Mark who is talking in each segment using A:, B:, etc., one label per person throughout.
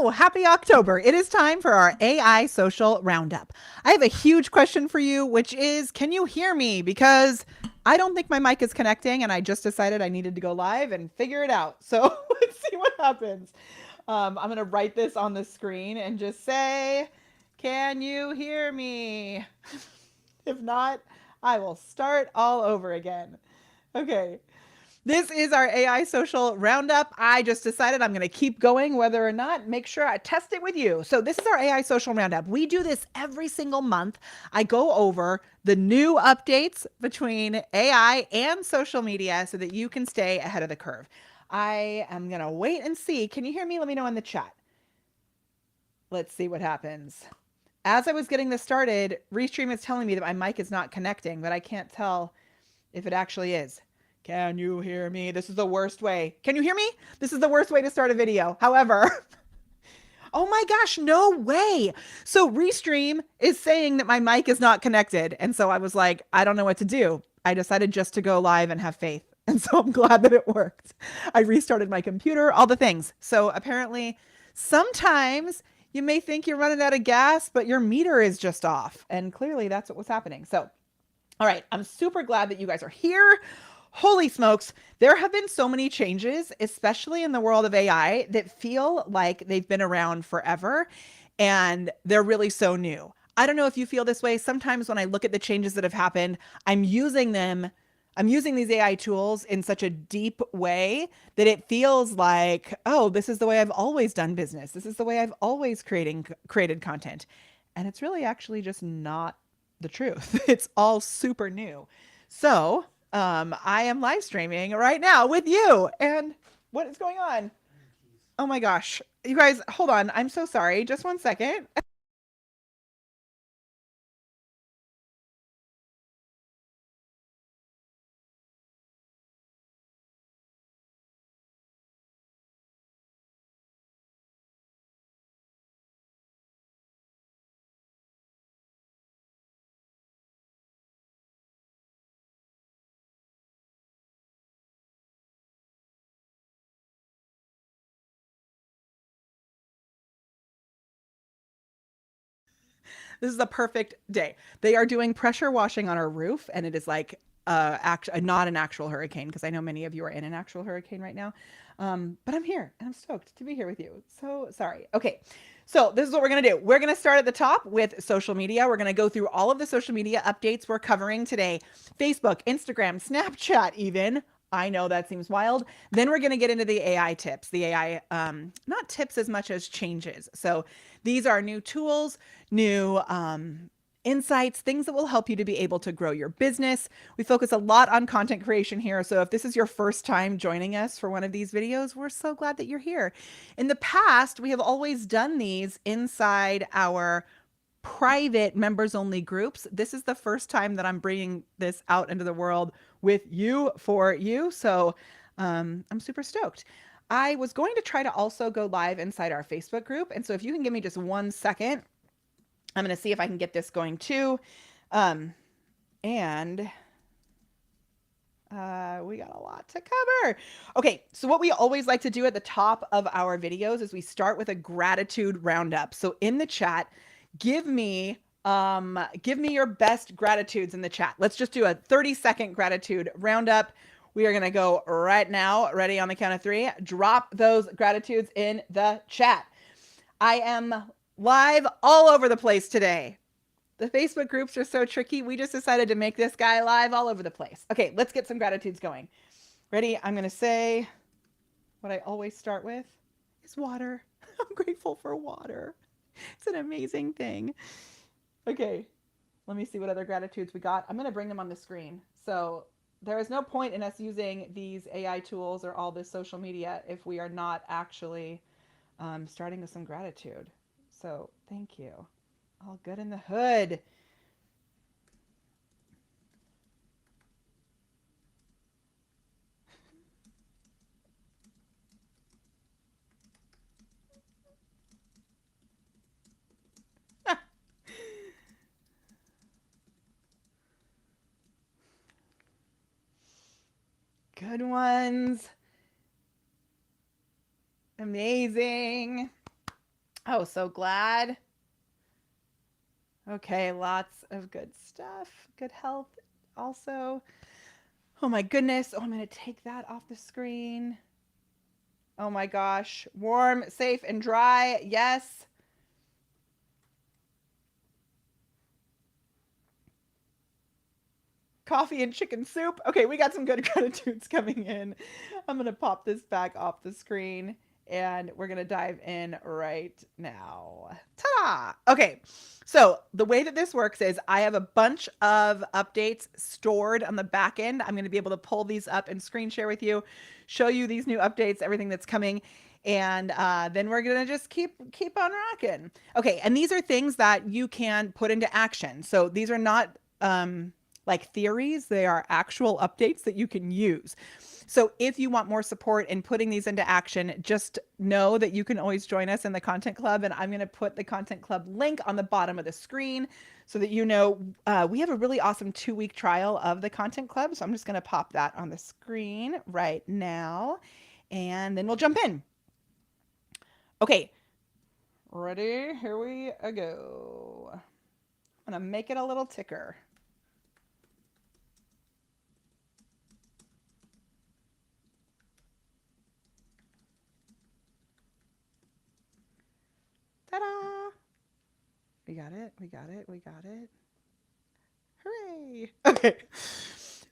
A: Hello, happy October. It is time for our AI social roundup. I have a huge question for you, which is can you hear me? Because I don't think my mic is connecting and I just decided I needed to go live and figure it out. So let's see what happens. I'm going to write this on the screen and just say, can you hear me? If not, I will start all over again. Okay. This is our AI social roundup. I just decided I'm going to keep going whether or not, make sure I test it with you. So, this is our AI social roundup. We do this every single month. I go over the new updates between AI and social media so that you can stay ahead of the curve. I am going to wait and see. Can you hear me? Let me know in the chat. Let's see what happens. As I was getting this started, Restream is telling me that my mic is not connecting, but I can't tell if it actually is. Can you hear me? This is the worst way. Can you hear me? This is the worst way to start a video. However, oh my gosh, no way. So Restream is saying that my mic is not connected. And so I was like, I don't know what to do. I decided just to go live and have faith. And so I'm glad that it worked. I restarted my computer, all the things. So apparently, sometimes you may think you're running out of gas, but your meter is just off. And clearly that's what was happening. So all right, I'm super glad that you guys are here. Holy smokes, there have been so many changes, especially in the world of AI, that feel like they've been around forever and they're really so new. I don't know if you feel this way. Sometimes when I look at the changes that have happened, I'm using them. I'm using these AI tools in such a deep way that it feels like, oh, this is the way I've always done business. This is the way I've always created content. And it's really actually just not the truth. It's all super new. So, I am live streaming right now with you. And what is going on? Oh my gosh. You guys, hold on. I'm so sorry. Just one second. This is a perfect day. They are doing pressure washing on our roof, and it is like not an actual hurricane because I know many of you are in an actual hurricane right now. But I'm here and I'm stoked to be here with you. So sorry. Okay. So this is what we're going to do. We're going to start at the top with social media. We're going to go through all of the social media updates we're covering today. Facebook, Instagram, Snapchat, even. I know that seems wild. Then we're going to get into the AI tips, the AI, not tips as much as changes. So these are new tools, new insights, things that will help you to be able to grow your business. We focus a lot on content creation here. So if this is your first time joining us for one of these videos, we're so glad that you're here. In the past, we have always done these inside our private members only groups. This is the first time that I'm bringing this out into the world with you for you. So I'm super stoked. I was going to try to also go live inside our Facebook group. And so if you can give me just 1 second, I'm going to see if I can get this going too. Um, and we got a lot to cover. Okay, so what we always like to do at the top of our videos is we start with a gratitude roundup. So in the chat, give me your best gratitudes in the chat. Let's just do a 30-second gratitude roundup. We are going to go right now. Ready on the count of 3. Drop those gratitudes in the chat. I am live all over the place today. The Facebook groups are so tricky. We just decided to make this guy live all over the place. Okay, let's get some gratitudes going. Ready? I'm going to say what I always start with is water. I'm grateful for water. It's an amazing thing. Okay, let me see what other gratitudes we got. I'm going to bring them on the screen. So there is no point in us using these AI tools or all this social media if we are not actually starting with some gratitude. So thank you. All good in the hood. Good ones. Amazing. Oh, so glad. Okay, lots of good stuff. Good health also. Oh my goodness. Oh, I'm going to take that off the screen. Oh my gosh. Warm, safe, and dry. Yes. Coffee and chicken soup. Okay, we got some good gratitudes coming in. I'm going to pop this back off the screen and we're going to dive in right now. Ta-da! Okay, so the way that this works is I have a bunch of updates stored on the back end. I'm going to be able to pull these up and screen share with you, show you these new updates, everything that's coming. And then we're gonna just keep on rocking. Okay, and these are things that you can put into action. So these are not like theories, they are actual updates that you can use. So if you want more support in putting these into action, just know that you can always join us in the Content Club. And I'm going to put the Content Club link on the bottom of the screen so that you know we have a really awesome 2-week trial of the Content Club. So I'm just going to pop that on the screen right now. And then we'll jump in. Okay, ready? Here we go. I'm going to make it a little ticker. Ta-da! We got it. We got it. We got it. Hooray! Okay.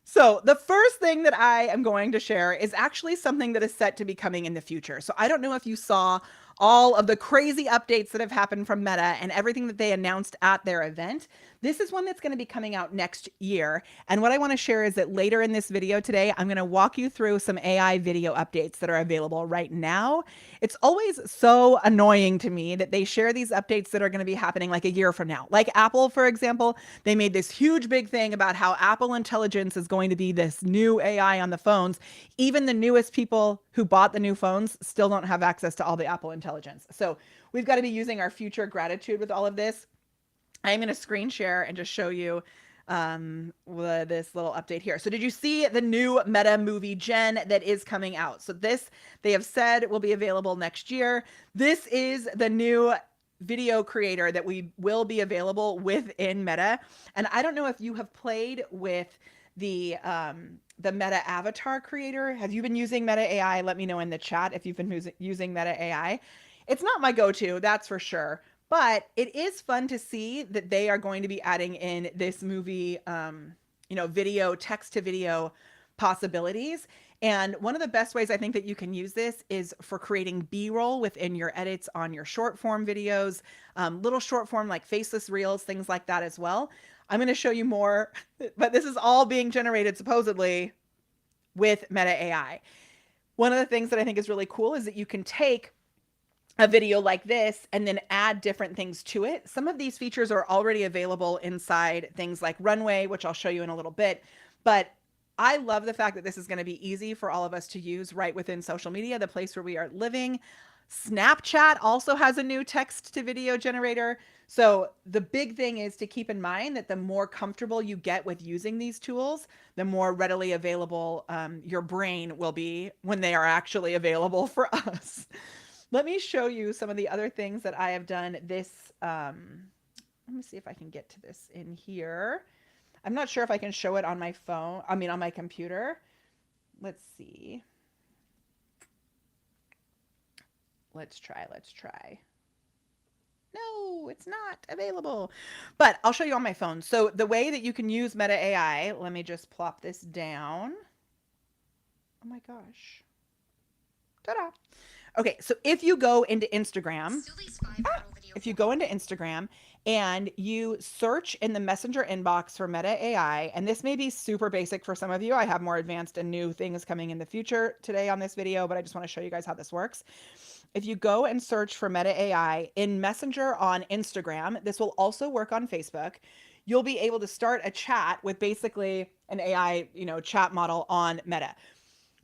A: So the first thing that I am going to share is actually something that is set to be coming in the future. So I don't know if you saw all of the crazy updates that have happened from Meta and everything that they announced at their event. This is one that's going to be coming out next year. And what I want to share is that later in this video today, I'm going to walk you through some AI video updates that are available right now. It's always so annoying to me that they share these updates that are going to be happening like a year from now. Like Apple, for example, they made this huge big thing about how Apple Intelligence is going to be this new AI on the phones. Even the newest people who bought the new phones still don't have access to all the Apple Intelligence. So we've got to be using our future gratitude with all of this. I'm going to screen share and just show you this little update here. So did you see the new Meta movie Gen that is coming out? So this, they have said, will be available next year. This is the new video creator that we will be available within Meta. And I don't know if you have played with the Meta avatar creator. Have you been using Meta AI? Let me know in the chat if you've been using Meta AI. It's not my go-to, that's for sure. But it is fun to see that they are going to be adding in this movie, video, text to video possibilities. And one of the best ways I think that you can use this is for creating B-roll within your edits on your short form videos, little short form like faceless reels, things like that as well. I'm going to show you more, but this is all being generated supposedly with Meta AI. One of the things that I think is really cool is that you can take a video like this and then add different things to it. Some of these features are already available inside things like Runway, which I'll show you in a little bit. But I love the fact that this is going to be easy for all of us to use right within social media, the place where we are living. Snapchat also has a new text to video generator. So the big thing is to keep in mind that the more comfortable you get with using these tools, the more readily available your brain will be when they are actually available for us. Let me show you some of the other things that I have done this. Let me see if I can get to this in here. I'm not sure if I can show it on my phone. I mean, on my computer. Let's see. Let's try. No, it's not available. But I'll show you on my phone. So the way that you can use Meta AI, let me just plop this down. Oh my gosh. Ta-da. Okay, so if you go into Instagram, and you search in the Messenger inbox for Meta AI, and this may be super basic for some of you. I have more advanced and new things coming in the future today on this video, but I just want to show you guys how this works. If you go and search for Meta AI in Messenger on Instagram, this will also work on Facebook. You'll be able to start a chat with basically an AI, chat model on Meta.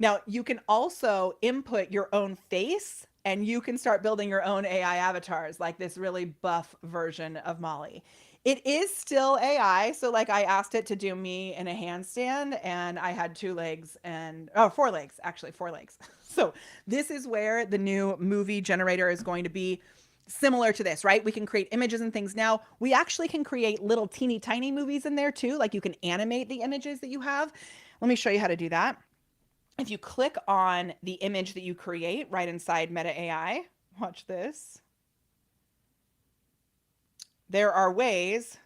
A: Now, you can also input your own face and you can start building your own AI avatars, like this really buff version of Molly. It is still AI. So like I asked it to do me in a handstand and I had 4 legs, actually 4 legs. So this is where the new movie generator is going to be. similar to this, right? We can create images and things now. We actually can create little teeny tiny movies in there too. Like you can animate the images that you have. Let me show you how to do that. If you click on the image that you create right inside Meta AI, watch this. There are ways.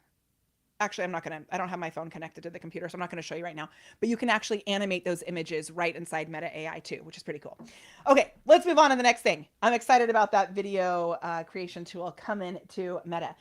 A: Actually, I don't have my phone connected to the computer, so I'm not going to show you right now. But you can actually animate those images right inside Meta AI too, which is pretty cool. Okay, let's move on to the next thing. I'm excited about that video creation tool coming to Meta.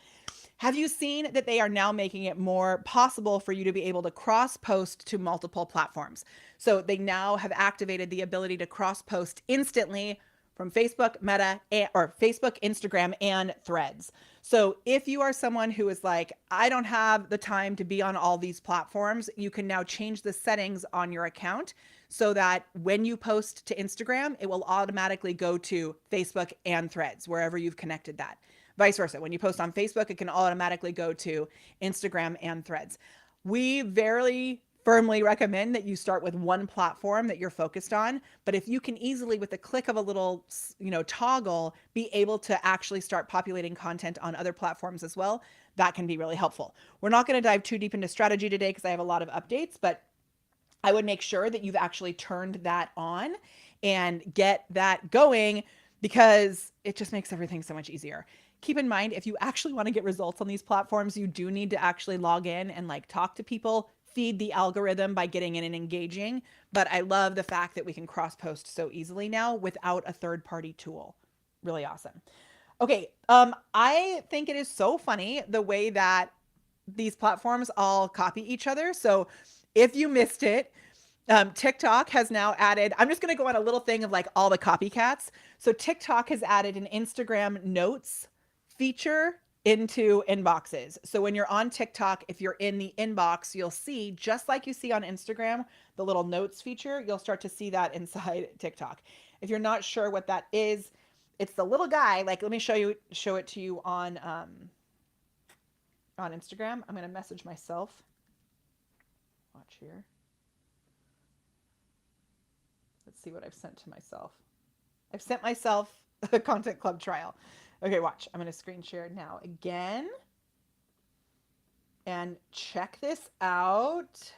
A: Have you seen that they are now making it more possible for you to be able to cross post to multiple platforms? So they now have activated the ability to cross post instantly from Facebook, Meta, or Facebook, Instagram, and Threads. So if you are someone who is like, I don't have the time to be on all these platforms, you can now change the settings on your account so that when you post to Instagram, it will automatically go to Facebook and Threads, wherever you've connected that. Vice versa. When you post on Facebook, it can automatically go to Instagram and Threads. We very firmly recommend that you start with one platform that you're focused on. But if you can easily, with the click of a little, toggle, be able to actually start populating content on other platforms as well, that can be really helpful. We're not going to dive too deep into strategy today because I have a lot of updates, but I would make sure that you've actually turned that on and get that going because it just makes everything so much easier. Keep in mind, if you actually want to get results on these platforms, you do need to actually log in and talk to people, feed the algorithm by getting in and engaging. But I love the fact that we can cross post so easily now without a third party tool. Really awesome. Okay. I think it is so funny the way that these platforms all copy each other. So if you missed it, TikTok has now added, I'm just going to go on a little thing of all the copycats. So TikTok has added an Instagram notes feature into inboxes. So when you're on TikTok, if you're in the inbox, you'll see, just like you see on Instagram, the little notes feature, you'll start to see that inside TikTok. If you're not sure what that is, it's the little guy. Let me show it to you on Instagram. I'm going to message myself. Watch here. Let's see what I've sent to myself. I've sent myself a Content Club trial. Okay, watch. I'm going to screen share now again. And check this out.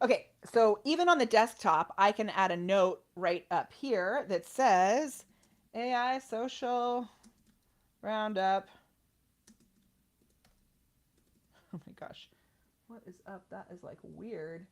A: Okay, so even on the desktop, I can add a note right up here that says AI Social Roundup. Oh my gosh. What is up? That is weird.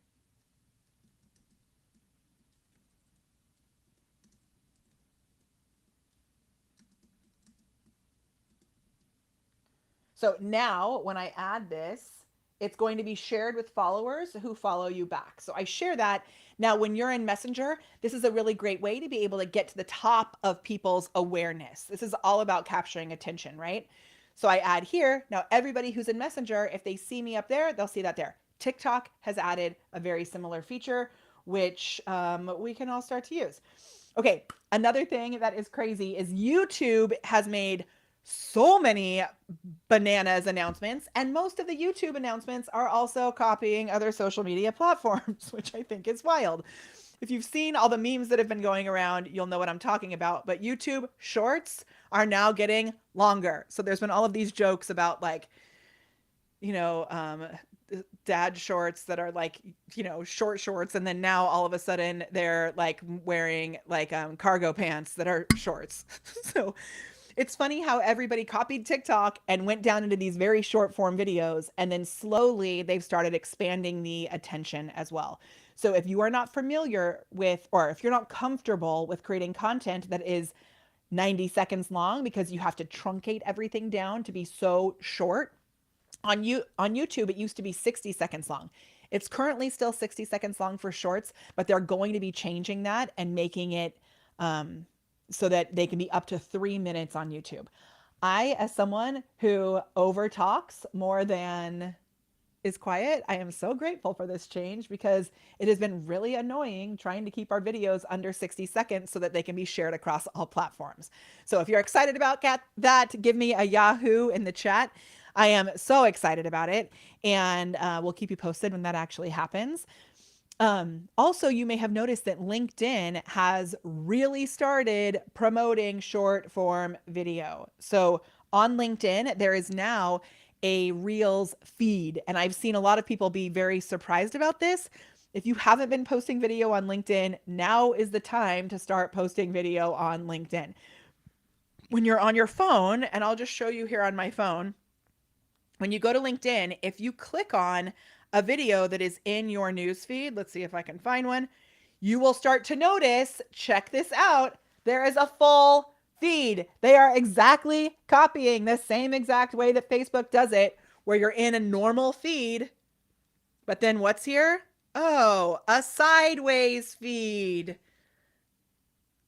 A: So now when I add this, it's going to be shared with followers who follow you back. So I share that. Now, when you're in Messenger, this is a really great way to be able to get to the top of people's awareness. This is all about capturing attention, right? So I add here. Now, everybody who's in Messenger, if they see me up there, they'll see that there. TikTok has added a very similar feature, which we can all start to use. Okay, another thing that is crazy is YouTube has made so many bananas announcements, and most of the YouTube announcements are also copying other social media platforms, which I think is wild. If you've seen all the memes that have been going around, you'll know what I'm talking about. But YouTube shorts are now getting longer. So there's been all of these jokes about dad shorts that are short shorts, and then now all of a sudden they're wearing cargo pants that are shorts. So it's funny how everybody copied TikTok and went down into these very short form videos, and then slowly they've started expanding the attention as well. So if you are not familiar with, or if you're not comfortable with creating content that is 90 seconds long because you have to truncate everything down to be so short, on YouTube, it used to be 60 seconds long. It's currently still 60 seconds long for shorts, but they're going to be changing that and making it so that they can be up to 3 minutes on YouTube. I, as someone who overtalks more than is quiet, I am so grateful for this change because it has been really annoying trying to keep our videos under 60 seconds so that they can be shared across all platforms. So if you're excited about that, give me a Yahoo in the chat. I am so excited about it, and we'll keep you posted when that actually happens. Also, you may have noticed that LinkedIn has really started promoting short form video. So on LinkedIn, there is now a Reels feed, and I've seen a lot of people be very surprised about this. If you haven't been posting video on LinkedIn, now is the time to start posting video on LinkedIn. When you're on your phone, and I'll just show you here on my phone, when you go to LinkedIn, if you click on a video that is in your newsfeed, let's see if I can find one, you will start to notice, check this out, there is a full feed. They are exactly copying the same exact way that Facebook does it, where you're in a normal feed, but then what's here? Oh, a sideways feed.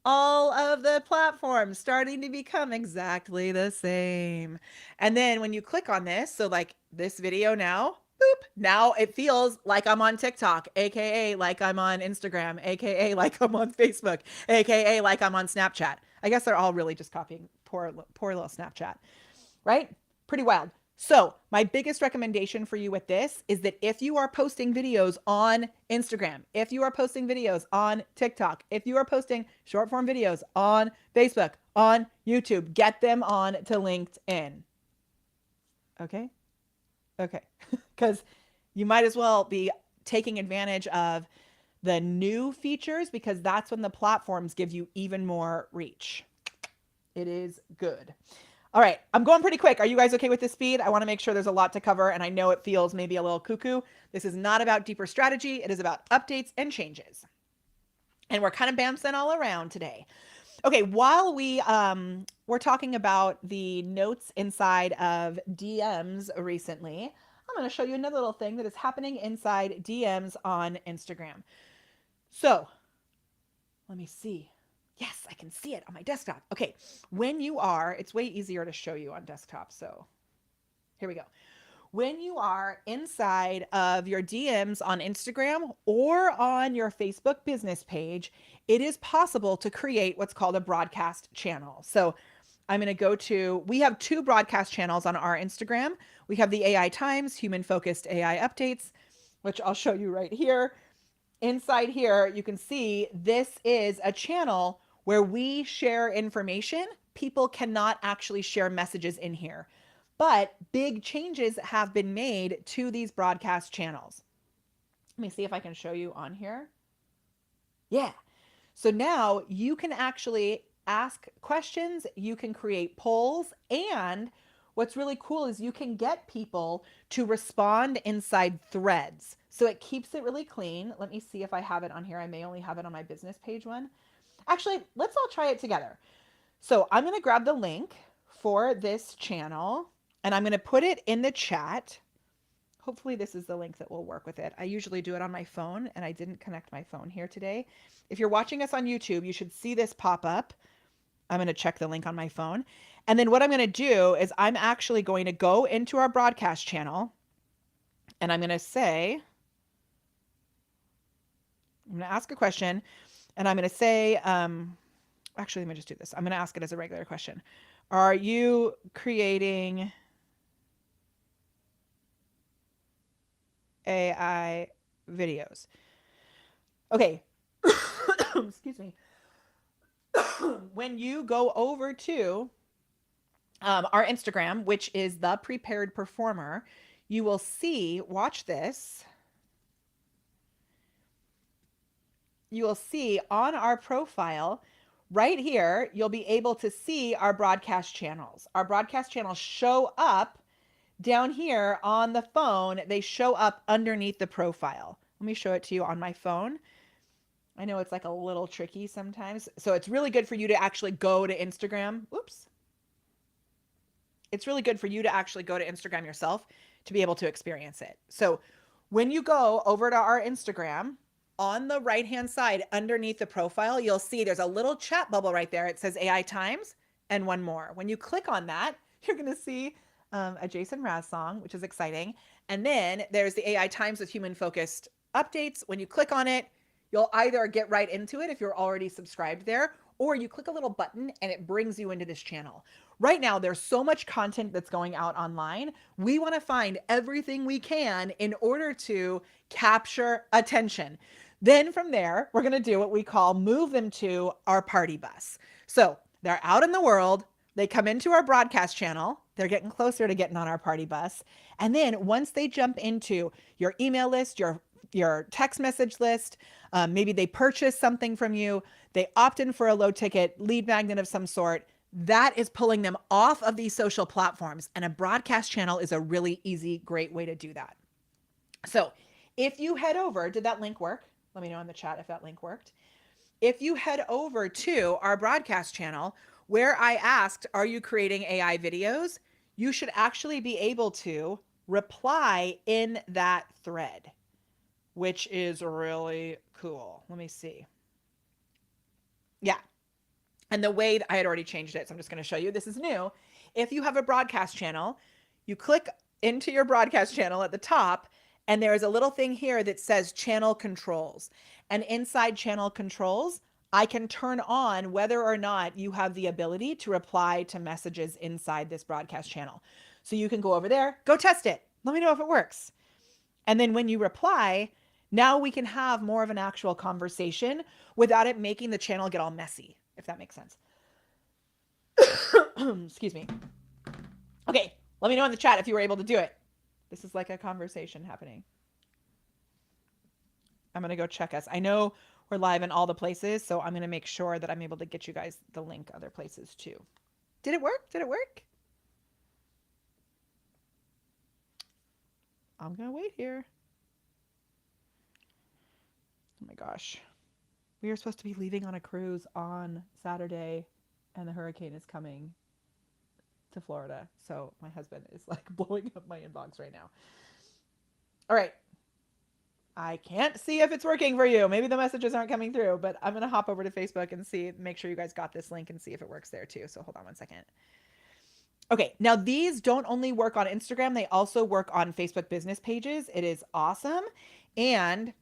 A: All of the platforms starting to become exactly the same. And then when you click on this, so like this video now, boop, now it feels like I'm on TikTok, aka like I'm on Instagram, aka like I'm on Facebook, aka like I'm on Snapchat. I guess they're all really just copying poor little Snapchat, right? Pretty wild. So, my biggest recommendation for you with this is that if you are posting videos on Instagram, if you are posting videos on TikTok, if you are posting short form videos on Facebook, on YouTube, get them on to LinkedIn. Okay? Okay. Because you might as well be taking advantage of the new features, because that's when the platforms give you even more reach. It is good. All right, I'm going pretty quick. Are you guys okay with this speed? I want to make sure there's a lot to cover, and I know it feels maybe a little cuckoo. This is not about deeper strategy. It is about updates and changes. And we're kind of bouncing all around today. Okay, while we're talking about the notes inside of DMs recently, I'm going to show you another little thing that is happening inside DMs on Instagram. So, let me see. Yes, I can see it on my desktop. Okay, when you are, it's way easier to show you on desktop. So here we go. When you are inside of your DMs on Instagram or on your Facebook business page, it is possible to create what's called a broadcast channel. So I'm going to go to, we have 2 broadcast channels on our Instagram. We have the AI Times, human focused AI updates, which I'll show you right here. Inside here, you can see this is a channel where we share information. People cannot actually share messages in here, but big changes have been made to these broadcast channels. Let me see if I can show you on here. Yeah. So now you can actually ask questions, you can create polls, and what's really cool is you can get people to respond inside threads. So it keeps it really clean. Let me see if I have it on here. I may only have it on my business page one. Actually, let's all try it together. So I'm going to grab the link for this channel and I'm going to put it in the chat. Hopefully this is the link that will work with it. I usually do it on my phone and I didn't connect my phone here today. If you're watching us on YouTube, you should see this pop up. I'm going to check the link on my phone. And then what I'm going to do is I'm actually going to go into our broadcast channel and I'm going to say, I'm going to ask a question and I'm going to say, actually, let me just do this. I'm going to ask it as a regular question. Are you creating AI videos? Okay. Excuse me. When you go over to our Instagram, which is The Prepared Performer, you will see, watch this. You will see on our profile right here, you'll be able to see our broadcast channels. Our broadcast channels show up down here on the phone. They show up underneath the profile. Let me show it to you on my phone. I know it's like a little tricky sometimes. So it's really good for you to actually go to Instagram. Oops. It's really good for you to actually go to Instagram yourself to be able to experience it. So when you go over to our Instagram, on the right-hand side underneath the profile, you'll see there's a little chat bubble right there. It says AI Times and one more. When you click on that, you're going to see a Jason Mraz song, which is exciting. And then there's the AI Times with human-focused updates. When you click on it, you'll either get right into it if you're already subscribed there, or you click a little button and it brings you into this channel. Right now, there's so much content that's going out online. We want to find everything we can in order to capture attention. Then from there, we're going to do what we call move them to our party bus. So they're out in the world. They come into our broadcast channel. They're getting closer to getting on our party bus. And then once they jump into your email list, your text message list, maybe they purchase something from you, they opt in for a low ticket lead magnet of some sort, that is pulling them off of these social platforms. And a broadcast channel is a really easy, great way to do that. So if you head over, did that link work? Let me know in the chat if that link worked. If you head over to our broadcast channel where I asked, are you creating AI videos? You should actually be able to reply in that thread, which is really cool. Let me see. Yeah. And the way that I had already changed it, so I'm just going to show you. This is new. If you have a broadcast channel, you click into your broadcast channel at the top, and there is a little thing here that says channel controls. And inside channel controls, I can turn on whether or not you have the ability to reply to messages inside this broadcast channel. So you can go over there, go test it. Let me know if it works. And then when you reply, now we can have more of an actual conversation without it making the channel get all messy, if that makes sense. Excuse me. Okay, let me know in the chat if you were able to do it. This is like a conversation happening. I'm going to go check us. I know we're live in all the places, so I'm going to make sure that I'm able to get you guys the link other places too. Did it work? Did it work? I'm going to wait here. Oh my gosh. We are supposed to be leaving on a cruise on Saturday, and the hurricane is coming to Florida. So my husband is like blowing up my inbox right now. All right. I can't see if it's working for you. Maybe the messages aren't coming through, but I'm going to hop over to Facebook and see, make sure you guys got this link and see if it works there too. So hold on one second. Okay, now these don't only work on Instagram, they also work on Facebook business pages. It is awesome. And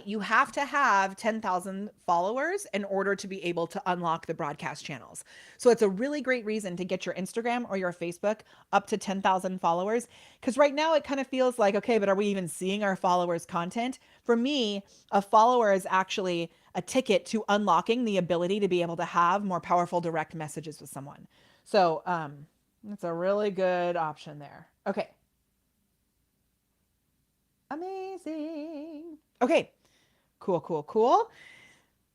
A: you have to have 10,000 followers in order to be able to unlock the broadcast channels. So it's a really great reason to get your Instagram or your Facebook up to 10,000 followers. Because right now it kind of feels like, okay, but are we even seeing our followers' content? For me, a follower is actually a ticket to unlocking the ability to be able to have more powerful direct messages with someone. So that's a really good option there. Okay. Amazing. Okay, cool.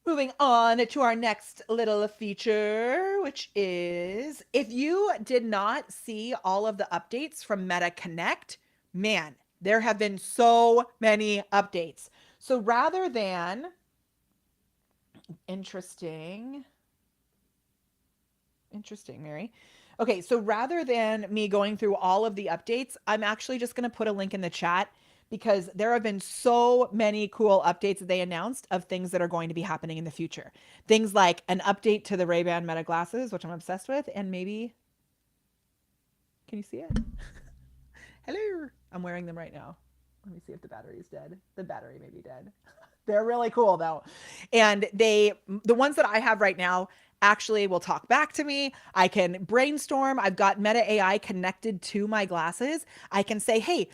A: Moving on to our next little feature, which is if you did not see all of the updates from Meta Connect, man, there have been so many updates. So rather than, interesting, Mary. Okay, so rather than me going through all of the updates, I'm actually just going to put a link in the chat because there have been so many cool updates that they announced of things that are going to be happening in the future. Things like an update to the Ray-Ban Meta glasses, which I'm obsessed with, and maybe, can you see it? Hello, I'm wearing them right now. Let me see if the battery is dead. The battery may be dead. They're really cool though. And the ones that I have right now actually will talk back to me. I can brainstorm. I've got Meta AI connected to my glasses. I can say, hey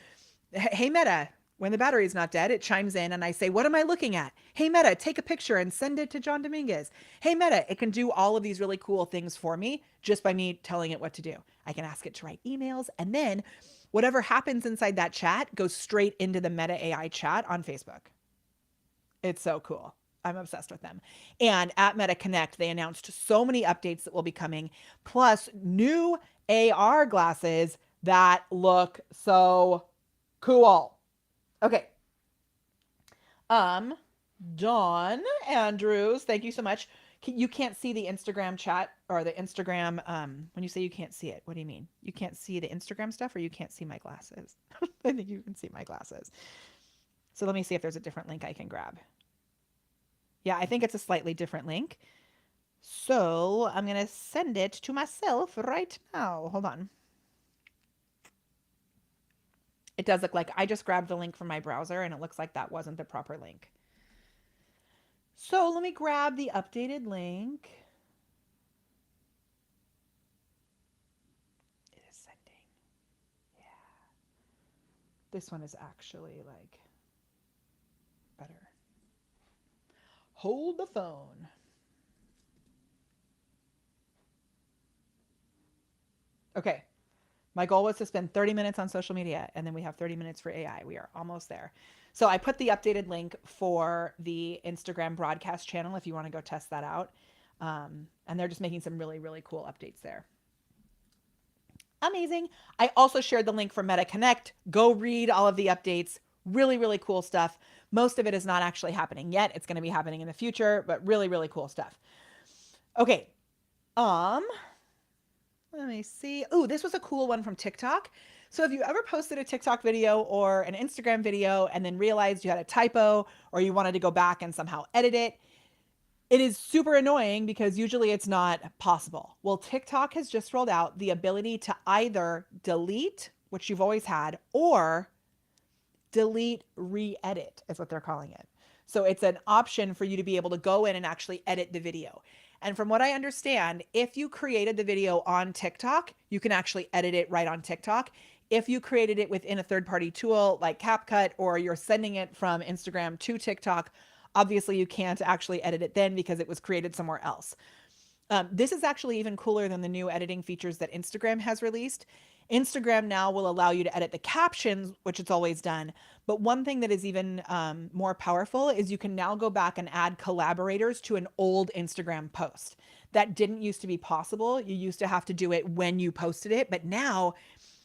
A: Meta, when the battery is not dead, it chimes in and I say, what am I looking at? Hey Meta, take a picture and send it to John Dominguez. Hey Meta, it can do all of these really cool things for me just by me telling it what to do. I can ask it to write emails, and then whatever happens inside that chat goes straight into the Meta AI chat on Facebook. It's so cool. I'm obsessed with them. And at Meta Connect, they announced so many updates that will be coming, plus new AR glasses that look so cool. Okay. Dawn Andrews, thank you so much. You can't see the Instagram chat or the Instagram. When you say you can't see it, what do you mean? You can't see the Instagram stuff, or you can't see my glasses? I think you can see my glasses. So let me see if there's a different link I can grab. Yeah, I think it's a slightly different link. So I'm going to send it to myself right now. Hold on. It does look like I just grabbed the link from my browser and it looks like that wasn't the proper link. So let me grab the updated link. It is sending. Yeah. This one is actually like better. Hold the phone. Okay. My goal was to spend 30 minutes on social media, and then we have 30 minutes for AI. We are almost there. So I put the updated link for the Instagram broadcast channel if you want to go test that out. And they're just making some really, really cool updates there. Amazing. I also shared the link for Meta Connect. Go read all of the updates. Really, really cool stuff. Most of it is not actually happening yet. It's going to be happening in the future, but really, really cool stuff. Okay. Let me see. Oh, this was a cool one from TikTok. So if you ever posted a TikTok video or an Instagram video and then realized you had a typo or you wanted to go back and somehow edit it, it is super annoying because usually it's not possible. Well, TikTok has just rolled out the ability to either delete, which you've always had, or delete, re-edit is what they're calling it. So it's an option for you to be able to go in and actually edit the video. And from what I understand, if you created the video on TikTok, you can actually edit it right on TikTok. If you created it within a third-party tool like CapCut, or you're sending it from Instagram to TikTok, obviously you can't actually edit it then because it was created somewhere else. This is actually even cooler than the new editing features that Instagram has released. Instagram now will allow you to edit the captions, which it's always done. But one thing that is even more powerful is you can now go back and add collaborators to an old Instagram post. That didn't used to be possible. You used to have to do it when you posted it, but now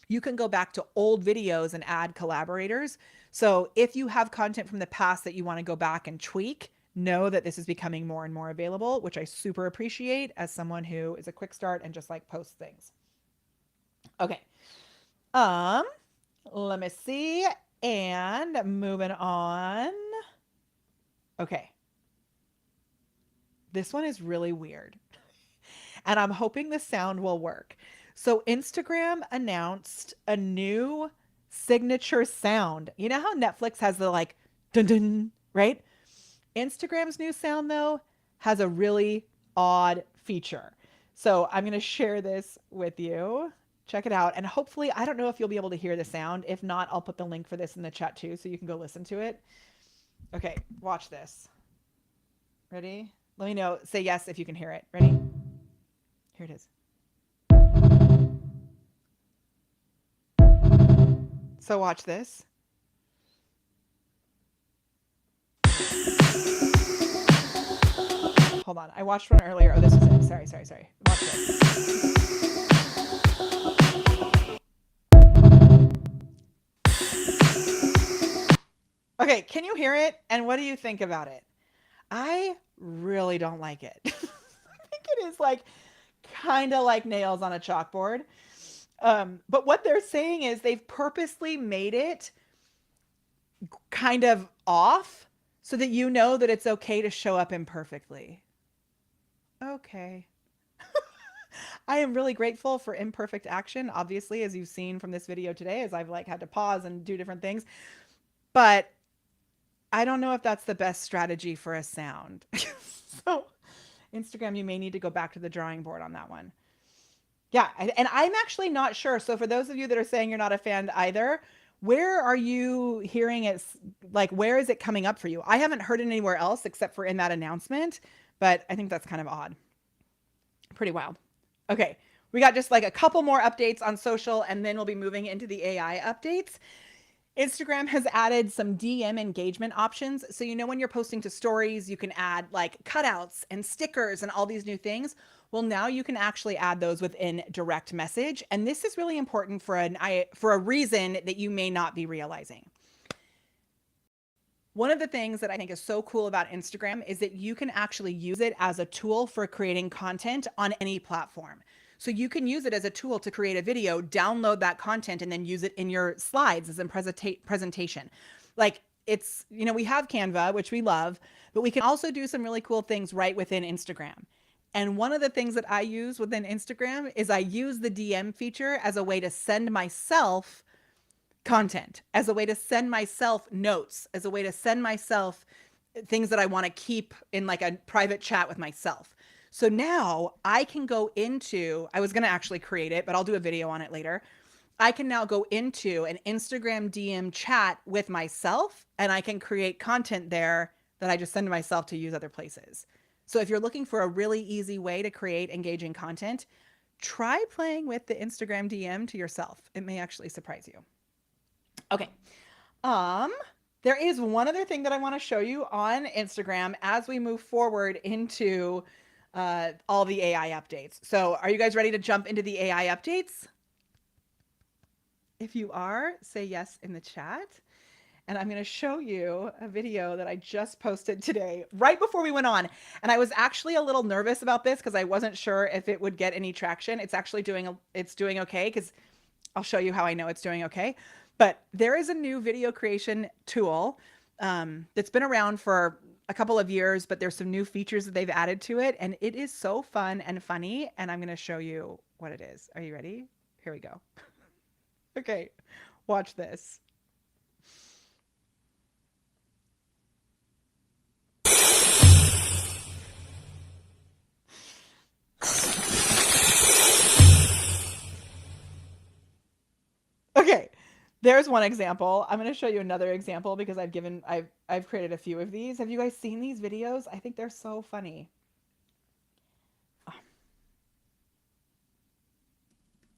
A: you can go back to old videos and add collaborators. So if you have content from the past that you want to go back and tweak, know that this is becoming more and more available, which I super appreciate as someone who is a quick start and just like posts things. Okay. Let me see. And moving on. Okay. This one is really weird. And I'm hoping the sound will work. So Instagram announced a new signature sound. You know how Netflix has the like dun dun, right? Instagram's new sound though has a really odd feature. So I'm going to share this with you. Check it out. And hopefully, I don't know if you'll be able to hear the sound. If not, I'll put the link for this in the chat too, so you can go listen to it. Okay, watch this. Ready? Let me know. Say yes if you can hear it. Ready? Here it is. So watch this. Hold on. I watched one earlier. Oh, this is it. Sorry. Watch this. Okay, can you hear it? And what do you think about it? I really don't like it. I think it is like kind of like nails on a chalkboard. But what they're saying is they've purposely made it kind of off so that you know that it's okay to show up imperfectly. Okay. I am really grateful for imperfect action, obviously, as you've seen from this video today, as I've like had to pause and do different things. But I don't know if that's the best strategy for a sound. So Instagram, you may need to go back to the drawing board on that one. Yeah, and I'm actually not sure. So for those of you that are saying you're not a fan either, where are you hearing it? Like, where is it coming up for you? I haven't heard it anywhere else except for in that announcement, but I think that's kind of odd. Pretty wild. Okay, we got just like a couple more updates on social, and then we'll be moving into the AI updates. Instagram has added some DM engagement options. So, you know, when you're posting to stories, you can add like cutouts and stickers and all these new things. Well, now you can actually add those within direct message. And this is really important for a reason that you may not be realizing. One of the things that I think is so cool about Instagram is that you can actually use it as a tool for creating content on any platform. So you can use it as a tool to create a video, download that content, and then use it in your slides as a presentation. Like it's, you know, we have Canva, which we love, but we can also do some really cool things right within Instagram. And one of the things that I use within Instagram is I use the DM feature as a way to send myself content, as a way to send myself notes, as a way to send myself things that I want to keep in like a private chat with myself. So now I can go into, I was going to actually create it, but I'll do a video on it later. I can now go into an Instagram DM chat with myself and I can create content there that I just send to myself to use other places. So if you're looking for a really easy way to create engaging content, try playing with the Instagram DM to yourself. It may actually surprise you. Okay. Um, there is one other thing that I want to show you on Instagram as we move forward into all the AI updates. So are you guys ready to jump into the AI updates? If you are, say yes in the chat. And I'm going to show you a video that I just posted today, right before we went on. And I was actually a little nervous about this because I wasn't sure if it would get any traction. It's actually doing okay, because I'll show you how I know it's doing okay. But there is a new video creation tool that's been around for a couple of years, but there's some new features that they've added to it. And it is so fun and funny. And I'm going to show you what it is. Are you ready? Here we go. Okay, watch this. Okay, there's one example. I'm going to show you another example because I've created a few of these. Have you guys seen these videos? I think they're so funny. Oh.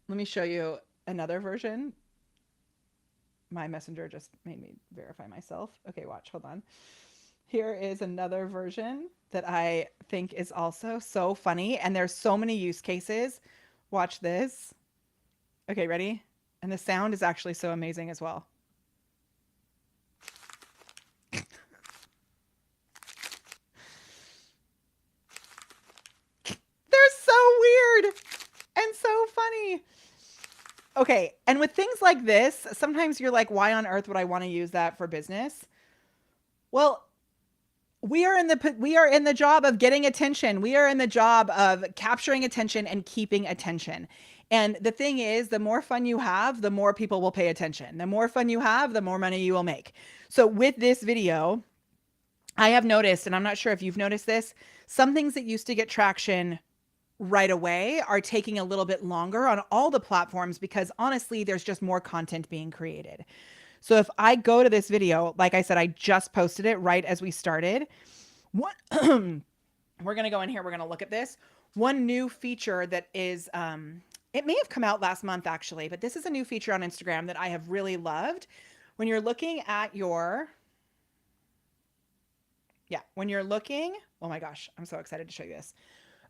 A: Let me show you another version. My messenger just made me verify myself. Okay, watch, hold on. Here is another version that I think is also so funny, and there's so many use cases. Watch this. Okay, ready? And the sound is actually so amazing as well. They're so weird and so funny. Okay, and with things like this, sometimes you're like, why on earth would I want to use that for business? Well, we are in the job of getting attention. We are in the job of capturing attention and keeping attention. And the thing is, the more fun you have, the more people will pay attention. The more fun you have, the more money you will make. So with this video, I have noticed, and I'm not sure if you've noticed this, some things that used to get traction right away are taking a little bit longer on all the platforms because honestly, there's just more content being created. So if I go to this video, like I said, I just posted it right as we started. What we're going to go in here. We're going to look at this. One new feature that is, it may have come out last month actually, but this is a new feature on Instagram that I have really loved. When you're looking at your, when you're looking, oh my gosh, I'm so excited to show you this.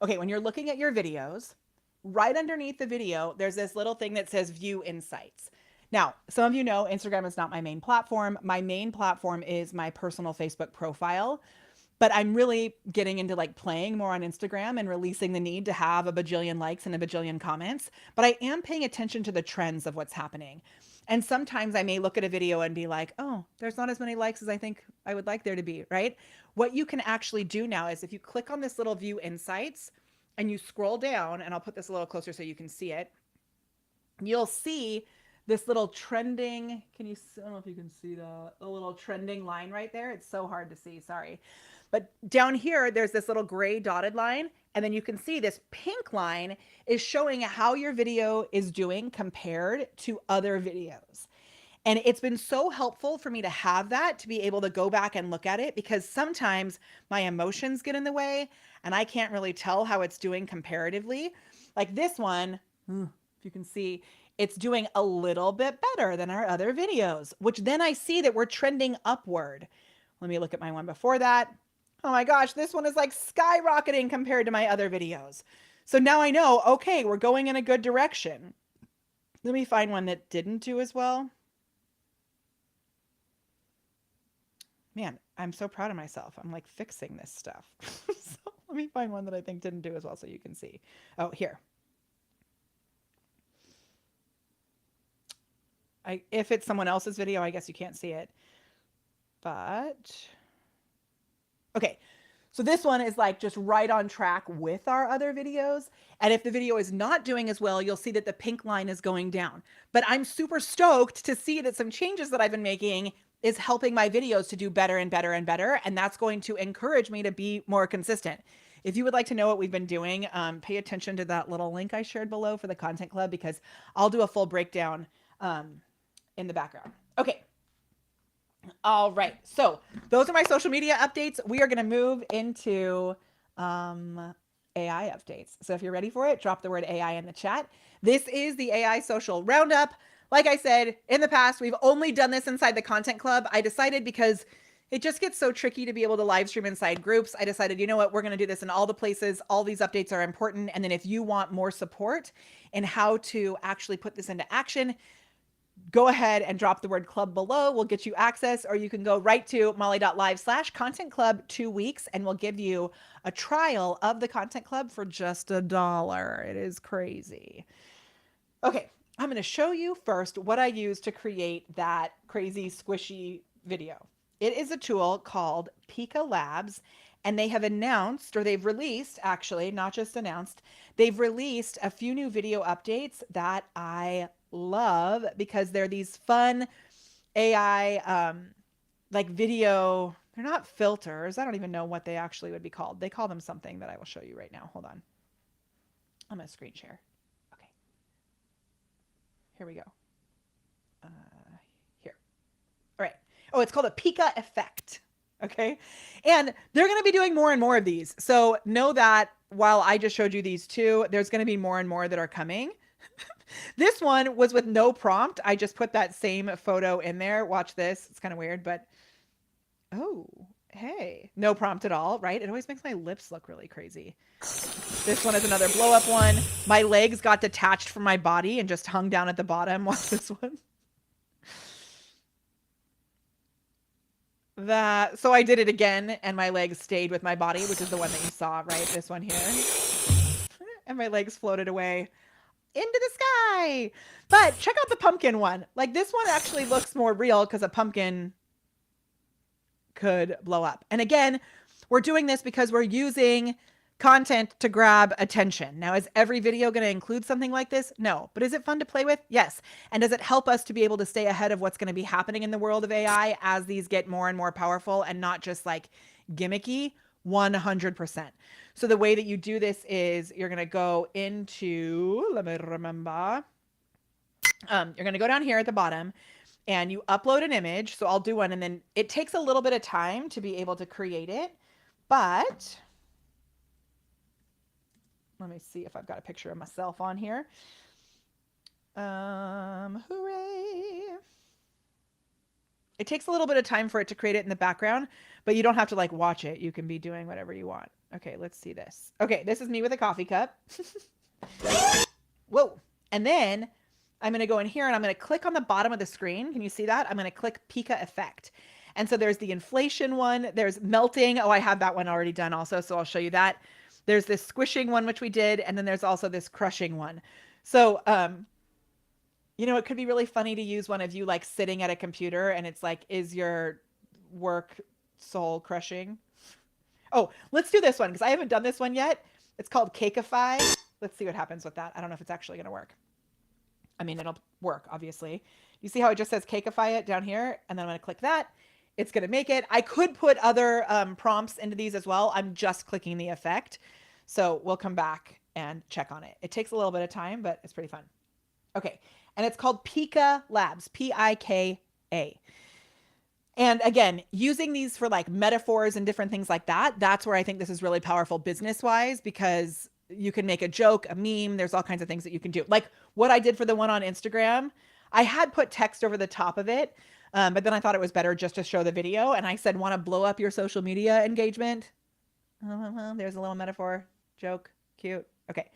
A: Okay, when you're looking at your videos, right underneath the video, there's this little thing that says View Insights. Now, some of you know Instagram is not my main platform. My main platform is my personal Facebook profile, but I'm really getting into like playing more on Instagram and releasing the need to have a bajillion likes and a bajillion comments. But I am paying attention to the trends of what's happening. And sometimes I may look at a video and be like, oh, there's not as many likes as I think I would like there to be, right? What you can actually do now is if you click on this little View Insights and you scroll down, and I'll put this a little closer so you can see it, you'll see this little trending, I don't know if you can see the little trending line right there. It's so hard to see, sorry. But down here, there's this little gray dotted line, and then you can see this pink line is showing how your video is doing compared to other videos. And it's been so helpful for me to have that, to be able to go back and look at it, because sometimes my emotions get in the way and I can't really tell how it's doing comparatively. Like this one, if you can see, it's doing a little bit better than our other videos, which then I see that we're trending upward. Let me look at my one before that. Oh my gosh, this one is like skyrocketing compared to my other videos. So now I know, okay, we're going in a good direction. Let me find one that didn't do as well. Man, I'm so proud of myself. I'm like fixing this stuff. So let me find one that I think didn't do as well so you can see. Oh, here. If it's someone else's video, I guess you can't see it. But, okay. So this one is like just right on track with our other videos. And if the video is not doing as well, you'll see that the pink line is going down. But I'm super stoked to see that some changes that I've been making is helping my videos to do better and better and better. And that's going to encourage me to be more consistent. If you would like to know what we've been doing, pay attention to that little link I shared below for the Content Club, because I'll do a full breakdown in the background. Okay. All right. So those are my social media updates. We are going to move into AI updates. So if you're ready for it, drop the word AI in the chat. This is the AI Social Roundup. Like I said, in the past, we've only done this inside the Content Club. I decided, because it just gets so tricky to be able to live stream inside groups, I decided, you know what, we're going to do this in all the places. All these updates are important. And then if you want more support in how to actually put this into action, go ahead and drop the word club below. We'll get you access, or you can go right to molly.live/content club 2 weeks, and we'll give you a trial of the Content Club for just $1. It is crazy. Okay, I'm going to show you first what I use to create that crazy squishy video. It is a tool called Pika Labs, and they have announced, or they've released, actually, not just announced, they've released a few new video updates that I love, because they're these fun AI like video, they're not filters. I don't even know what they actually would be called. They call them something that I will show you right now. Hold on. I'm going to screen share. Okay. Here we go. Here. All right. Oh, it's called a Pika effect. Okay. And they're going to be doing more and more of these. So know that while I just showed you these two, there's going to be more and more that are coming. This one was with no prompt. I just put that same photo in there. Watch this. It's kind of weird, but oh, hey, no prompt at all, right? It always makes my lips look really crazy. This one is another blow up one. My legs got detached from my body and just hung down at the bottom. Watch this one. So I did it again, and my legs stayed with my body, which is the one that you saw, right? This one here. And my legs floated away into the sky. But check out the pumpkin one. Like, this one actually looks more real because a pumpkin could blow up. And again, we're doing this because we're using content to grab attention. Now, is every video going to include something like this? No. But is it fun to play with? Yes. And does it help us to be able to stay ahead of what's going to be happening in the world of AI as these get more and more powerful and not just like gimmicky? 100%. So the way that you do this is you're going to go into, let me remember, you're going to go down here at the bottom and you upload an image. So I'll do one, and then it takes a little bit of time to be able to create it, but let me see if I've got a picture of myself on here. Hooray. It takes a little bit of time for it to create it in the background, but you don't have to like watch it. You can be doing whatever you want. Okay, let's see this. Okay, this is me with a coffee cup. Whoa. And then I'm going to go in here and I'm going to click on the bottom of the screen. Can you see that? I'm going to click Pika effect. And so there's the inflation one. There's melting. Oh, I have that one already done also, so I'll show you that. There's this squishing one, which we did. And then there's also this crushing one. So, you know, it could be really funny to use one of you like sitting at a computer and it's like, is your work soul crushing? Oh, let's do this one because I haven't done this one yet. It's called Cakeify. Let's see what happens with that. I don't know if it's actually going to work. I mean, it'll work, obviously. You see how it just says Cakeify it down here? And then I'm going to click that. It's going to make it. I could put other prompts into these as well. I'm just clicking the effect. So we'll come back and check on it. It takes a little bit of time, but it's pretty fun. Okay. And it's called Pika Labs, P-I-K-A. And again, using these for like metaphors and different things like that, that's where I think this is really powerful business-wise, because you can make a joke, a meme. There's all kinds of things that you can do. Like what I did for the one on Instagram, I had put text over the top of it, but then I thought it was better just to show the video. And I said, want to blow up your social media engagement? There's a little metaphor, joke, cute. Okay.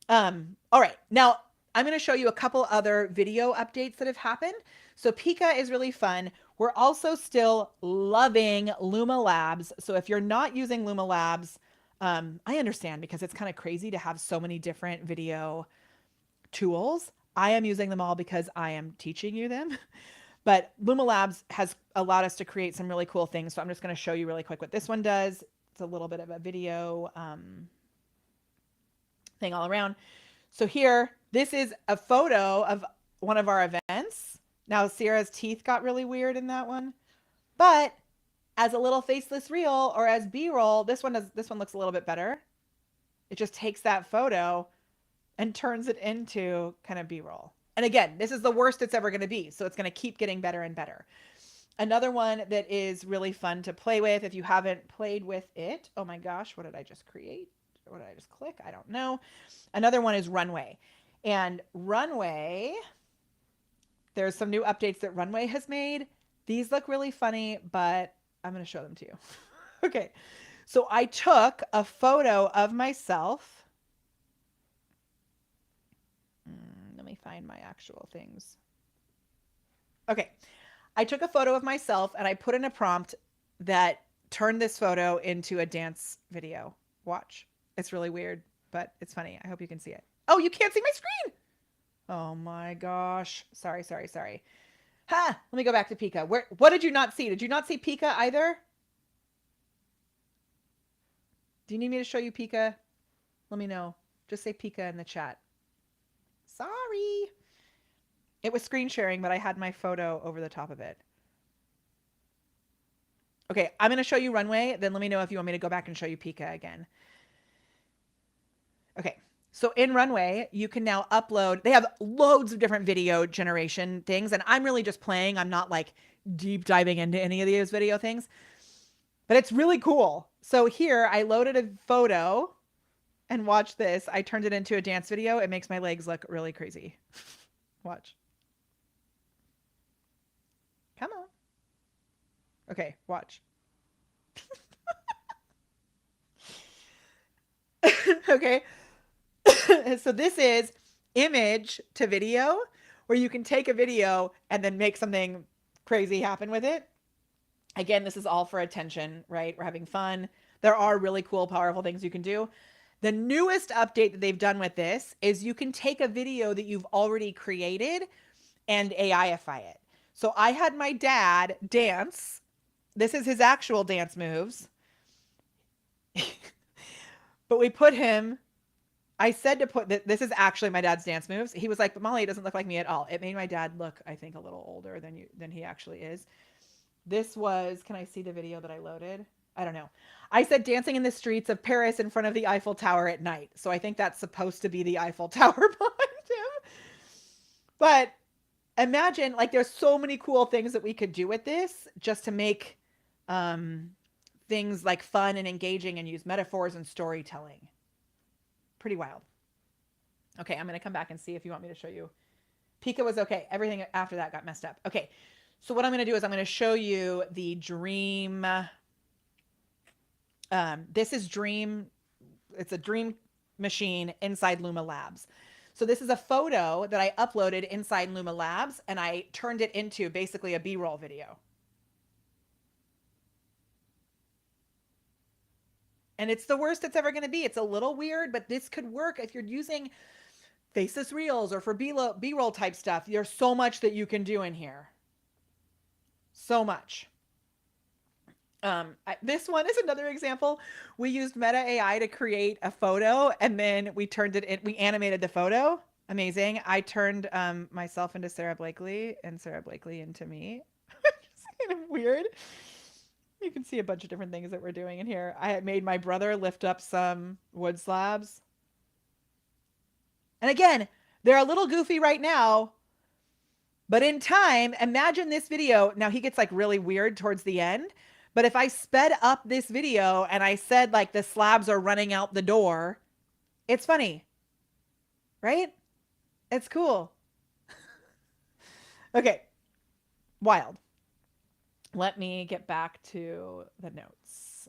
A: All right. Now, I'm going to show you a couple other video updates that have happened. So Pika is really fun. We're also still loving Luma Labs. So if you're not using Luma Labs, I understand because it's kind of crazy to have so many different video tools. I am using them all because I am teaching you them. But Luma Labs has allowed us to create some really cool things. So I'm just going to show you really quick what this one does. It's a little bit of a video thing all around. So here, this is a photo of one of our events. Now, Sierra's teeth got really weird in that one. But as a little faceless reel or as B-roll, this one looks a little bit better. It just takes that photo and turns it into kind of B-roll. And again, this is the worst it's ever going to be, so it's going to keep getting better and better. Another one that is really fun to play with if you haven't played with it. Oh my gosh, what did I just create? What did I just click? I don't know. Another one is Runway. And Runway, there's some new updates that Runway has made. These look really funny, but I'm going to show them to you. Okay. So I took a photo of myself. Let me find my actual things. Okay. I took a photo of myself and I put in a prompt that turned this photo into a dance video. Watch. It's really weird, but it's funny. I hope you can see it. Oh, you can't see my screen. Oh my gosh. Sorry. Ha! Let me go back to Pika. What did you not see? Did you not see Pika either? Do you need me to show you Pika? Let me know. Just say Pika in the chat. Sorry. It was screen sharing, but I had my photo over the top of it. Okay, I'm going to show you Runway. Then let me know if you want me to go back and show you Pika again. Okay, so in Runway, you can now upload. They have loads of different video generation things, and I'm really just playing. I'm not like deep diving into any of these video things, but it's really cool. So here, I loaded a photo, and watch this. I turned it into a dance video. It makes my legs look really crazy. Watch. Come on. Okay, watch. Okay. So this is image to video, where you can take a video and then make something crazy happen with it. Again, this is all for attention, right? We're having fun. There are really cool, powerful things you can do. The newest update that they've done with this is you can take a video that you've already created and AIify it. So I had my dad dance. This is his actual dance moves. But we put him, I said to put, this is actually my dad's dance moves. He was like, but Molly, it doesn't look like me at all. It made my dad look, I think, a little older than he actually is. This was, can I see the video that I loaded? I don't know. I said dancing in the streets of Paris in front of the Eiffel Tower at night. So I think that's supposed to be the Eiffel Tower behind him. But imagine, like, there's so many cool things that we could do with this just to make things like fun and engaging and use metaphors and storytelling. Pretty wild. Okay, I'm going to come back and see if you want me to show you. Pika was okay. Everything after that got messed up. Okay, so what I'm going to do is I'm going to show you the Dream. This is Dream. It's a Dream machine inside Luma Labs. So this is a photo that I uploaded inside Luma Labs, and I turned it into basically a B-roll video. And it's the worst it's ever going to be. It's a little weird, but this could work if you're using faceless reels or for B-roll type stuff. There's so much that you can do in here. So much. This one is another example. We used Meta AI to create a photo, and then we turned it in. We animated the photo. Amazing. I turned myself into Sara Blakely and Sara Blakely into me. It's kind of weird. You can see a bunch of different things that we're doing in here. I had made my brother lift up some wood slabs. And again, they're a little goofy right now, but in time, imagine this video. Now he gets like really weird towards the end, but if I sped up this video and I said like the slabs are running out the door, it's funny, right? It's cool. Okay, wild. Let me get back to the notes.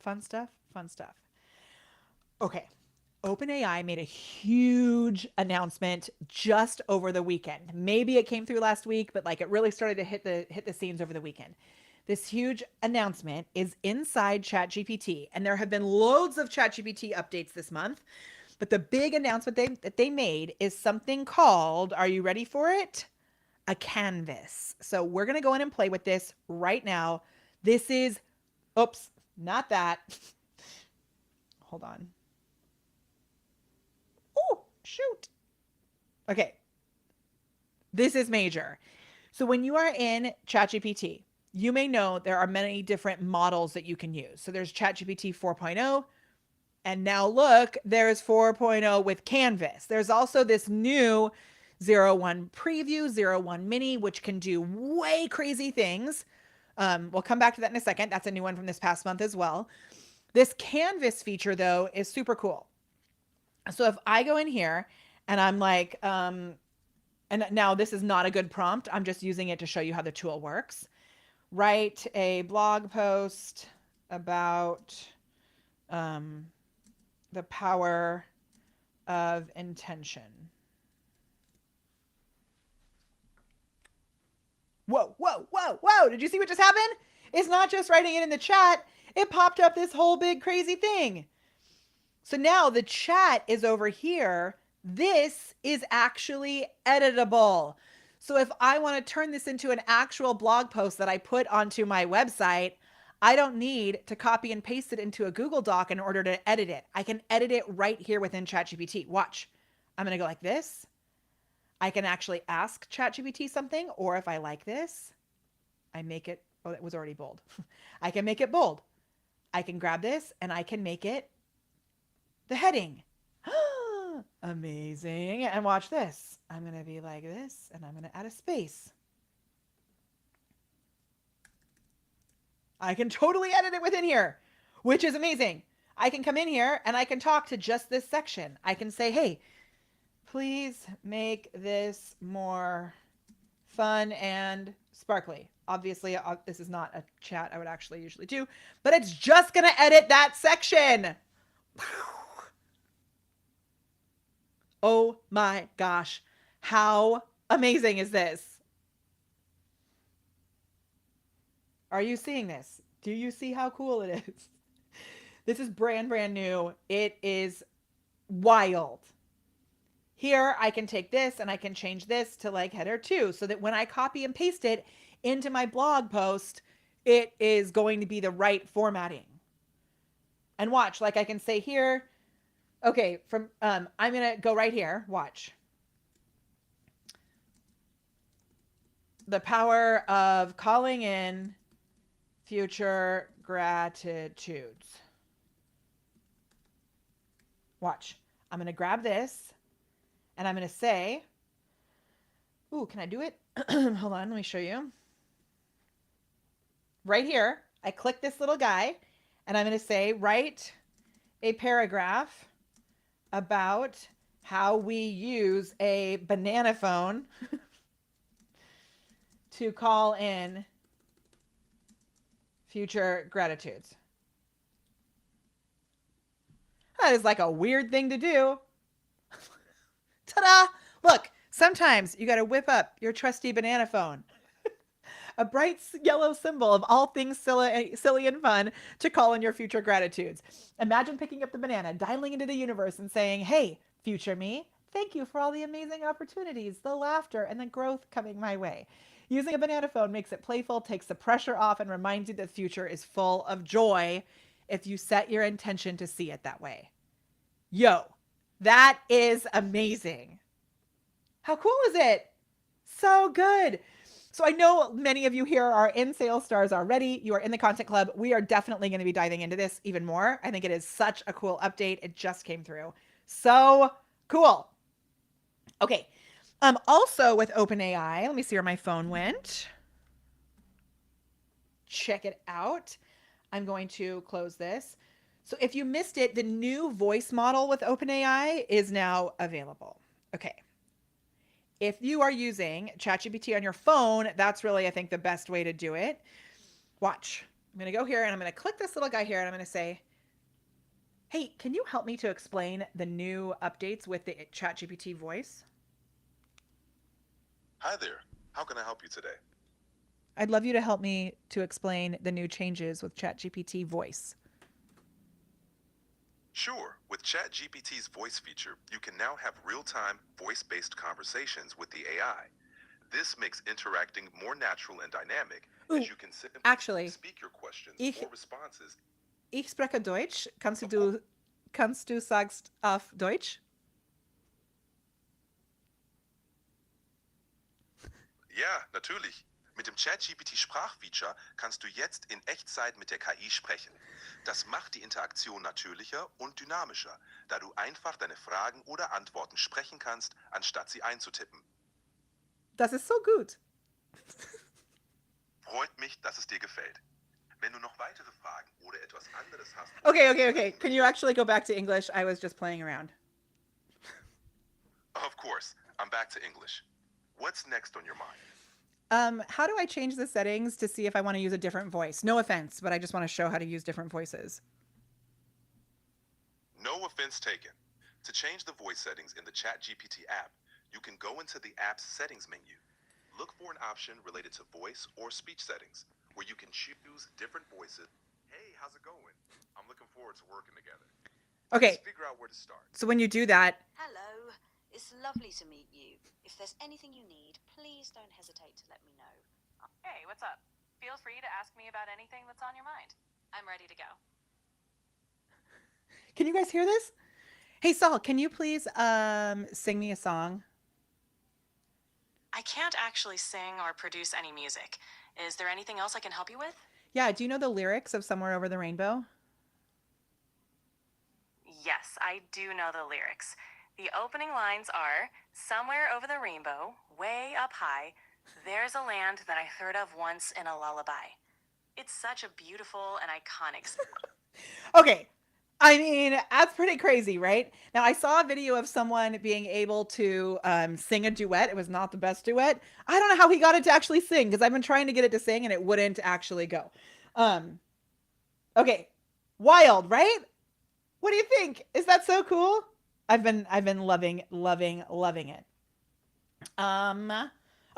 A: Fun stuff. Okay. OpenAI made a huge announcement just over the weekend. Maybe it came through last week, but like it really started to hit the scenes over the weekend. This huge announcement is inside ChatGPT, and there have been loads of ChatGPT updates this month. But the big announcement that they made is something called, are you ready for it? A canvas. So we're going to go in and play with this right now. This is, oops, not that. Hold on. Oh, shoot. Okay. This is major. So when you are in ChatGPT, you may know there are many different models that you can use. So there's ChatGPT 4.0, and now look, there's 4.0 with Canvas. There's also this new 01 Preview, 01 Mini, which can do way crazy things. We'll come back to that in a second. That's a new one from this past month as well. This Canvas feature, though, is super cool. So if I go in here and I'm like, and now this is not a good prompt. I'm just using it to show you how the tool works. Write a blog post about the power of intention. Whoa, whoa, whoa, whoa. Did you see what just happened? It's not just writing it in the chat. It popped up this whole big crazy thing. So now the chat is over here. This is actually editable. So if I want to turn this into an actual blog post that I put onto my website, I don't need to copy and paste it into a Google Doc in order to edit it. I can edit it right here within ChatGPT. Watch. I'm going to go like this. I can actually ask ChatGPT something, or if I like this, I make it, oh, it was already bold. I can make it bold. I can grab this and I can make it the heading. Amazing. And watch this. I'm going to be like this, and I'm going to add a space. I can totally edit it within here, which is amazing. I can come in here and I can talk to just this section. I can say, hey, please make this more fun and sparkly. Obviously, this is not a chat I would actually usually do, but it's just going to edit that section. Oh my gosh. How amazing is this? Are you seeing this? Do you see how cool it is? This is brand new. It is wild. Here I can take this and I can change this to like header 2 so that when I copy and paste it into my blog post, it is going to be the right formatting. And watch, like I can say here, okay, from I'm going to go right here. Watch. The power of calling in future gratitudes. Watch. I'm going to grab this and I'm going to say, ooh, can I do it? Hold on, let me show you. Right here, I click this little guy and I'm going to say, write a paragraph about how we use a banana phone to call in future gratitudes. That is like a weird thing to do. Ta-da! Look, sometimes you got to whip up your trusty banana phone. A bright yellow symbol of all things silly and fun to call in your future gratitudes. Imagine picking up the banana, dialing into the universe and saying, hey, future me, thank you for all the amazing opportunities, the laughter, and the growth coming my way. Using a banana phone makes it playful, takes the pressure off, and reminds you that the future is full of joy if you set your intention to see it that way. Yo, that is amazing. How cool is it? So good. So I know many of you here are in Sales Stars already. You are in the Content Club. We are definitely going to be diving into this even more. I think it is such a cool update. It just came through. So cool. Okay. Also with OpenAI, let me see where my phone went. Check it out. I'm going to close this. So if you missed it, the new voice model with OpenAI is now available. Okay. If you are using ChatGPT on your phone, that's really, I think, the best way to do it. Watch. I'm going to go here and I'm going to click this little guy here and I'm going to say, hey, can you help me to explain the new updates with the ChatGPT voice?
B: Hi there. How can I help you today?
A: I'd love you to help me to explain the new changes with ChatGPT voice.
B: Sure. With ChatGPT's voice feature, you can now have real-time, voice-based conversations with the AI. This makes interacting more natural and dynamic, as you can simply speak your questions or responses.
A: Ich spreche Deutsch. Kannst du sagst auf Deutsch?
B: Ja, natürlich. Mit dem ChatGPT Sprachfeature kannst du jetzt in Echtzeit mit der KI sprechen. Das macht die Interaktion natürlicher und dynamischer, da du einfach deine Fragen oder Antworten sprechen kannst, anstatt sie einzutippen.
A: Das ist so gut.
B: Freut mich, dass es dir gefällt. Wenn du noch weitere Fragen oder etwas anderes hast.
A: Okay. Can you actually go back to English? I was just playing around.
B: Of course. I'm back to English. What's next on your mind?
A: How do I change the settings to see if I want to use a different voice? No offense, but I just want to show how to use different voices.
B: No offense taken. To change the voice settings in the ChatGPT app, you can go into the app's settings menu. Look for an option related to voice or speech settings, where you can choose different voices. Hey, how's it going? I'm looking forward to working together.
A: Okay.
B: Let's figure out where to start.
A: So when you do that.
C: Hello. It's lovely to meet you. If there's anything you need, please don't hesitate to let me know.
D: Hey, what's up? Feel free to ask me about anything that's on your mind. I'm ready to go.
A: Can you guys hear this? Hey, Saul, can you please sing me a song?
D: I can't actually sing or produce any music. Is there anything else I can help you with?
A: Yeah, do you know the lyrics of Somewhere Over the Rainbow?
D: Yes, I do know the lyrics. The opening lines are, somewhere over the rainbow, way up high, there's a land that I heard of once in a lullaby. It's such a beautiful and iconic.
A: Okay. I mean, that's pretty crazy, right? Now, I saw a video of someone being able to sing a duet. It was not the best duet. I don't know how he got it to actually sing because I've been trying to get it to sing and it wouldn't actually go. Okay. Wild, right? What do you think? Is that so cool? I've been loving it.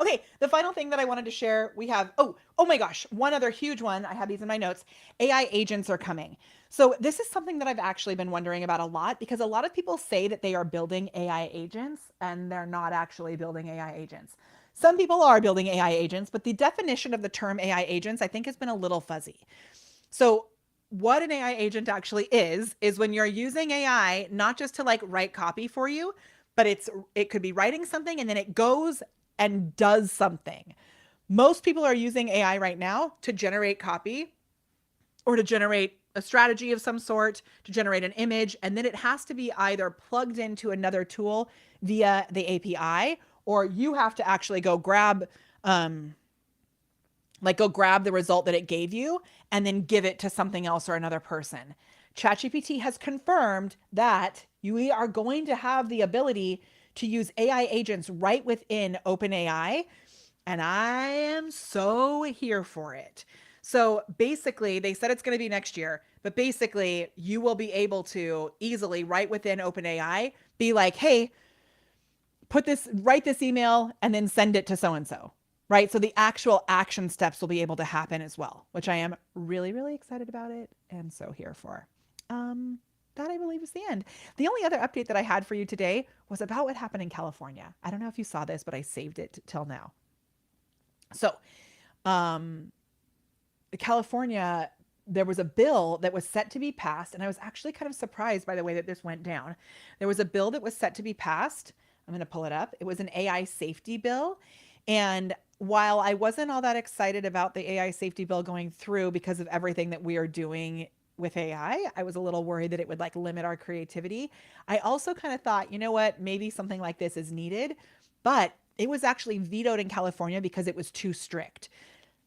A: Okay, the final thing that I wanted to share, we have, oh my gosh, one other huge one. I have these in my notes. AI agents are coming. So this is something that I've actually been wondering about a lot because a lot of people say that they are building AI agents and they're not actually building AI agents. Some people are building AI agents, but the definition of the term AI agents, I think, has been a little fuzzy. So what an AI agent actually is when you're using AI, not just to like write copy for you, but it could be writing something and then it goes and does something. Most people are using AI right now to generate copy or to generate a strategy of some sort, to generate an image, and then it has to be either plugged into another tool via the API, or you have to actually go grab the result that it gave you and then give it to something else or another person. ChatGPT has confirmed that you are going to have the ability to use AI agents right within OpenAI, and I am so here for it. So basically, they said it's going to be next year, but basically, you will be able to easily, right within OpenAI, be like, hey, write this email and then send it to so-and-so. Right? So the actual action steps will be able to happen as well, which I am really, really excited about it and so here for. That I believe is the end. The only other update that I had for you today was about what happened in California. I don't know if you saw this, but I saved it till now. So, California, there was a bill that was set to be passed, and I was actually kind of surprised by the way that this went down. There was a bill that was set to be passed. I'm going to pull it up. It was an AI safety bill. And while I wasn't all that excited about the AI safety bill going through because of everything that we are doing with AI, I was a little worried that it would like limit our creativity. I also kind of thought, you know what, maybe something like this is needed, but it was actually vetoed in California because it was too strict.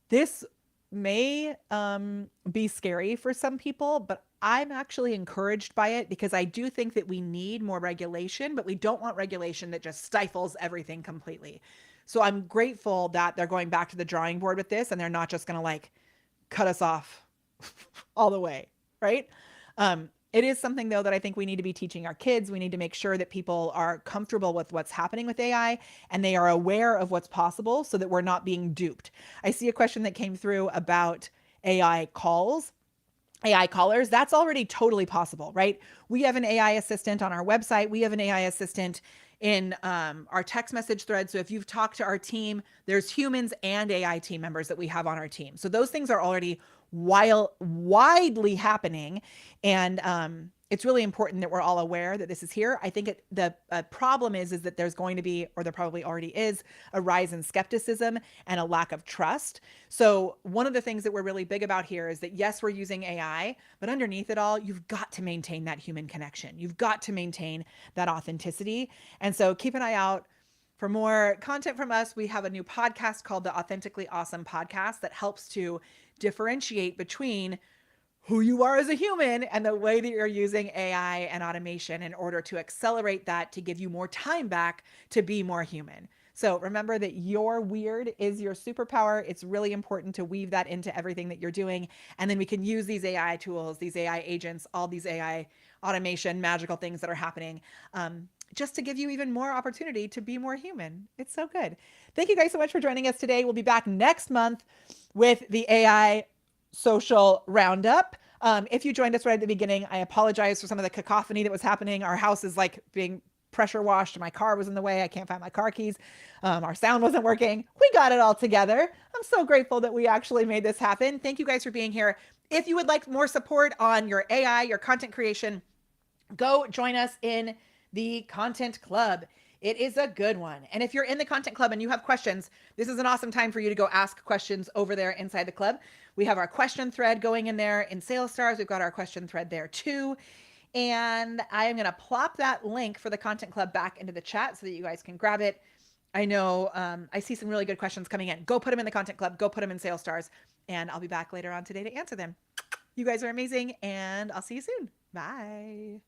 A: This may be scary for some people, but I'm actually encouraged by it because I do think that we need more regulation, but we don't want regulation that just stifles everything completely. So I'm grateful that they're going back to the drawing board with this and they're not just going to like cut us off all the way, right? It is something though that I think we need to be teaching our kids. We need to make sure that people are comfortable with what's happening with AI and they are aware of what's possible so that we're not being duped. I see a question that came through about AI callers. That's already totally possible, right? We have an AI assistant on our website. We have an AI assistant in our text message thread. So if you've talked to our team, there's humans and AI team members that we have on our team. So those things are already widely happening. And it's really important that we're all aware that this is here. I think the problem is that there's going to be, or there probably already is, a rise in skepticism and a lack of trust. So one of the things that we're really big about here is that, yes, we're using AI, but underneath it all, you've got to maintain that human connection. You've got to maintain that authenticity. And so keep an eye out for more content from us. We have a new podcast called the Authentically Awesome Podcast that helps to differentiate between who you are as a human and the way that you're using AI and automation in order to accelerate that, to give you more time back to be more human. So remember that your weird is your superpower. It's really important to weave that into everything that you're doing. And then we can use these AI tools, these AI agents, all these AI automation, magical things that are happening, just to give you even more opportunity to be more human. It's so good. Thank you guys so much for joining us today. We'll be back next month with the AI Social Roundup. If you joined us right at the beginning, I apologize for some of the cacophony that was happening. Our house is like being pressure washed. My car was in the way. I can't find my car keys. Our sound wasn't working. We got it all together. I'm so grateful that we actually made this happen. Thank you guys for being here. If you would like more support on your AI, your content creation, go join us in the Content Club. It is a good one. And if you're in the Content Club and you have questions, this is an awesome time for you to go ask questions over there inside the club. We have our question thread going in there in Sales Stars. We've got our question thread there too. And I am going to plop that link for the Content Club back into the chat so that you guys can grab it. I know I see some really good questions coming in. Go put them in the Content Club. Go put them in Sales Stars. And I'll be back later on today to answer them. You guys are amazing, and I'll see you soon. Bye.